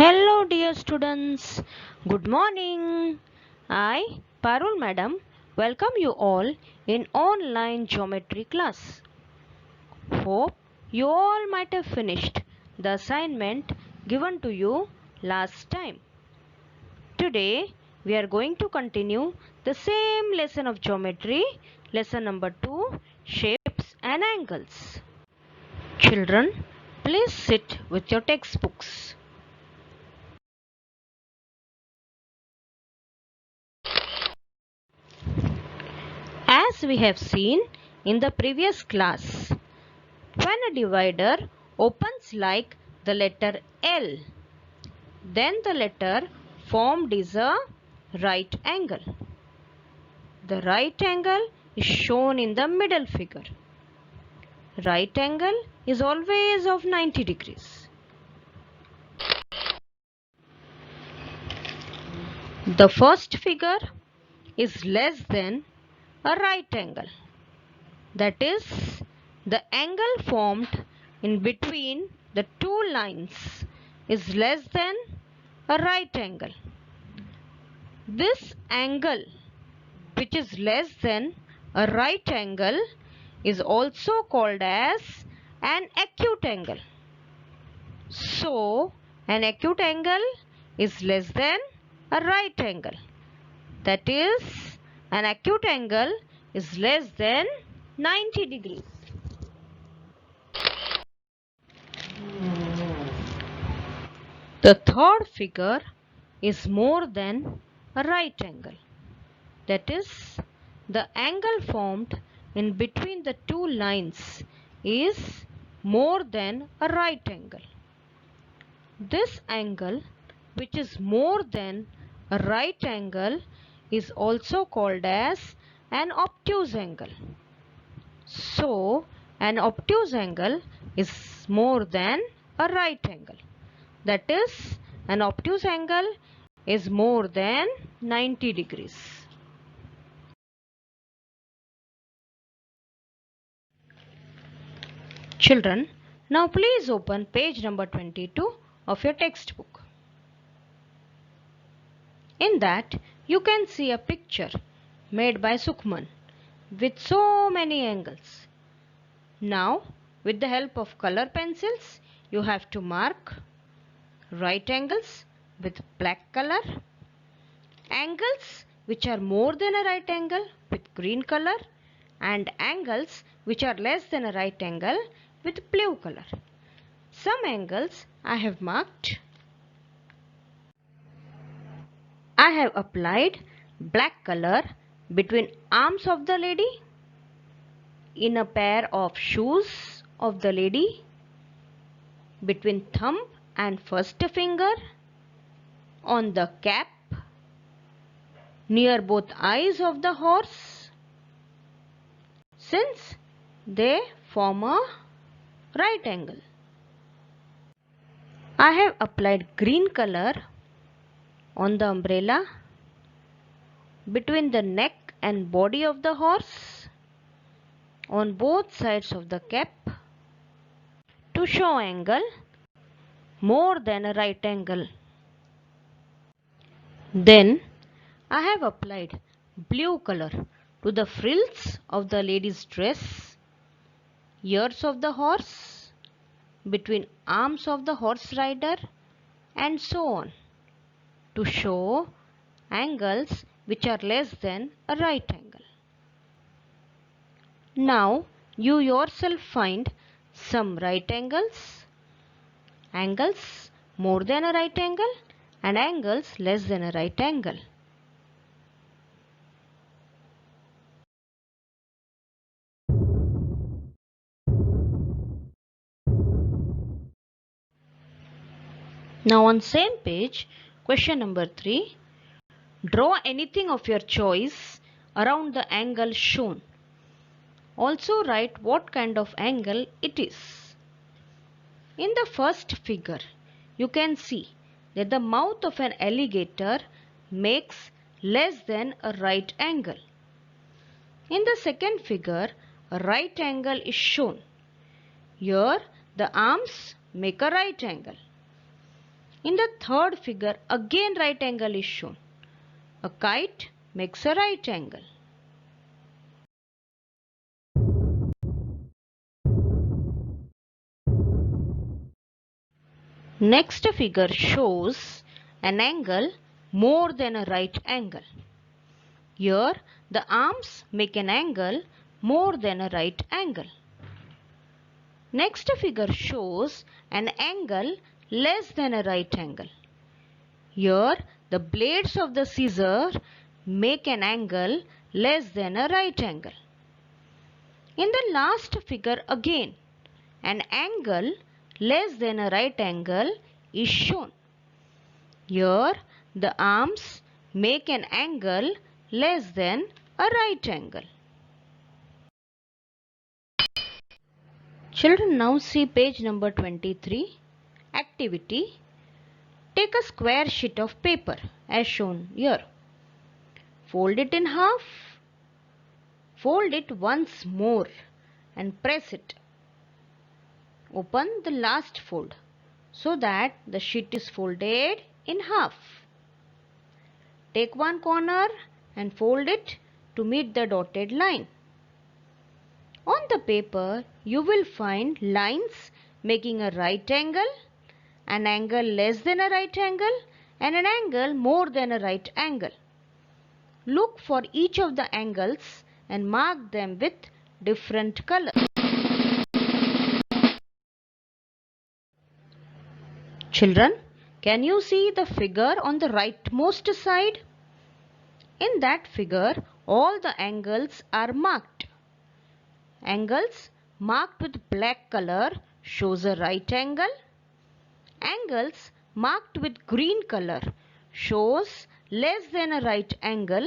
Hello, dear students. Good morning. I, Parul Madam, welcome you all in online geometry class. Hope you all might have finished the assignment given to you last time. Today, we are going to continue the same lesson of geometry, lesson number 2, shapes and angles. Children, please sit with your textbooks. As we have seen in the previous class, when a divider opens like the letter L, then the letter formed is a right angle. The right angle is shown in the middle figure. Right angle is always of 90 degrees. The first figure is less than a right angle. That is, the angle formed in between the two lines is less than a right angle. This angle, which is less than a right angle, is also called as an acute angle. So, an acute angle is less than a right angle. That is, an acute angle is less than 90 degrees. The third figure is more than a right angle. That is, the angle formed in between the two lines is more than a right angle. This angle, which is more than a right angle, is also called as an obtuse angle. So, an obtuse angle is more than a right angle. That is, an obtuse angle is more than 90 degrees. Children, now please open page number 22 of your textbook. In that, you can see a picture made by Sukhman with so many angles. Now, with the help of color pencils, you have to mark right angles with black color, angles which are more than a right angle with green color, and angles which are less than a right angle with blue color. Some angles I have marked. I have applied black color between arms of the lady, in a pair of shoes of the lady, between thumb and first finger, on the cap, near both eyes of the horse, since they form a right angle. I have applied green color on the umbrella, between the neck and body of the horse, on both sides of the cap, to show angle more than a right angle. Then I have applied blue color to the frills of the lady's dress, ears of the horse, between arms of the horse rider, and so on, to show angles which are less than a right angle. Now you yourself find some right angles, angles more than a right angle, and angles less than a right angle. Now on same page, question number 3. Draw anything of your choice around the angle shown. Also write what kind of angle it is. In the first figure, you can see that the mouth of an alligator makes less than a right angle. In the second figure, a right angle is shown. Here, the arms make a right angle. In the third figure, again right angle is shown. A kite makes a right angle. Next figure shows an angle more than a right angle. Here, the arms make an angle more than a right angle. Next figure shows an angle less than a right angle. Here, the blades of the scissor make an angle less than a right angle. In the last figure again, an angle less than a right angle is shown. Here, the arms make an angle less than a right angle. Children, now see page number 23. Activity. Take a square sheet of paper as shown here. Fold it in half. Fold it once more and press it. Open the last fold so that the sheet is folded in half. Take one corner and fold it to meet the dotted line. On the paper, you will find lines making a right angle, an angle less than a right angle, and an angle more than a right angle. Look for each of the angles and mark them with different colors. Children, can you see the figure on the rightmost side? In that figure, all the angles are marked. Angles marked with black color shows a right angle. Angles marked with green color shows less than a right angle,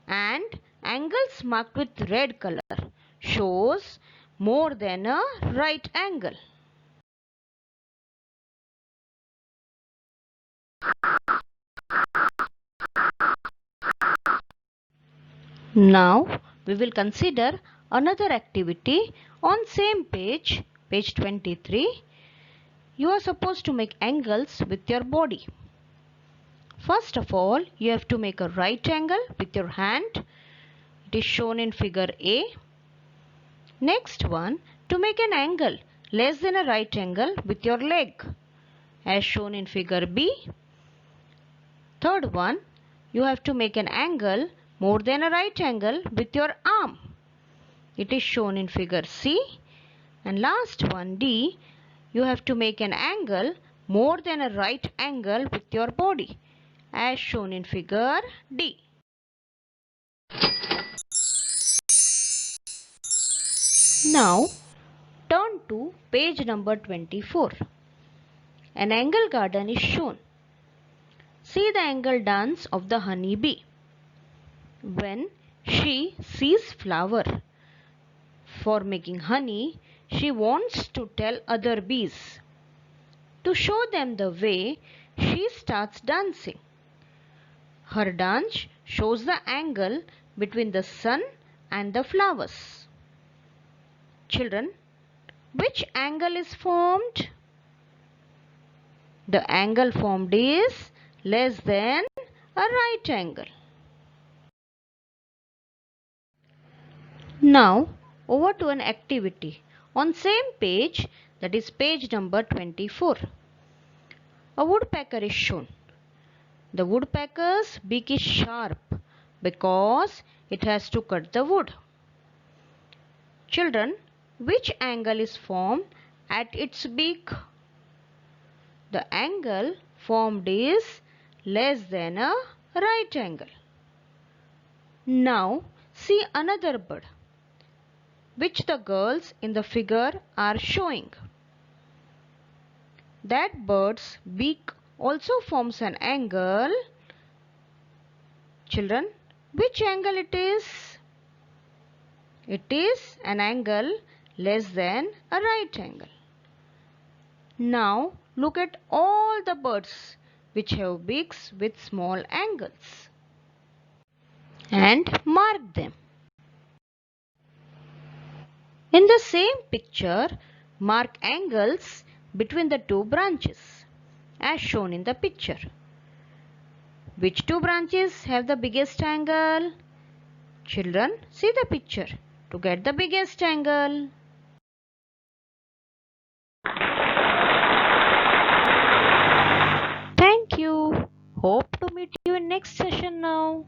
and angles marked with red color shows more than a right angle. Now we will consider another activity on same page, page 23. You are supposed to make angles with your body. First of all, you have to make a right angle with your hand. It is shown in figure A. Next one, to make an angle less than a right angle with your leg, as shown in figure B. Third one, you have to make an angle more than a right angle with your arm. It is shown in figure C. And last one, D, you have to make an angle more than a right angle with your body, as shown in figure D. Now turn to page number 24. An angle garden is shown. See the angle dance of the honey bee. When she sees flower for making honey, she wants to tell other bees. To show them the way, she starts dancing. Her dance shows the angle between the sun and the flowers. Children, which angle is formed? The angle formed is less than a right angle. Now over to an activity on same page, that is page number 24. A woodpecker is shown. The woodpecker's beak is sharp because it has to cut the wood. Children, which angle is formed at its beak? The angle formed is less than a right angle. Now see another bird, which the girls in the figure are showing. That bird's beak also forms an angle. Children, which angle it is? It is an angle less than a right angle. Now look at all the birds which have beaks with small angles and mark them. In the same picture, mark angles between the two branches as shown in the picture. Which two branches have the biggest angle? Children, see the picture to get the biggest angle. Thank you. Hope to meet you in next session now.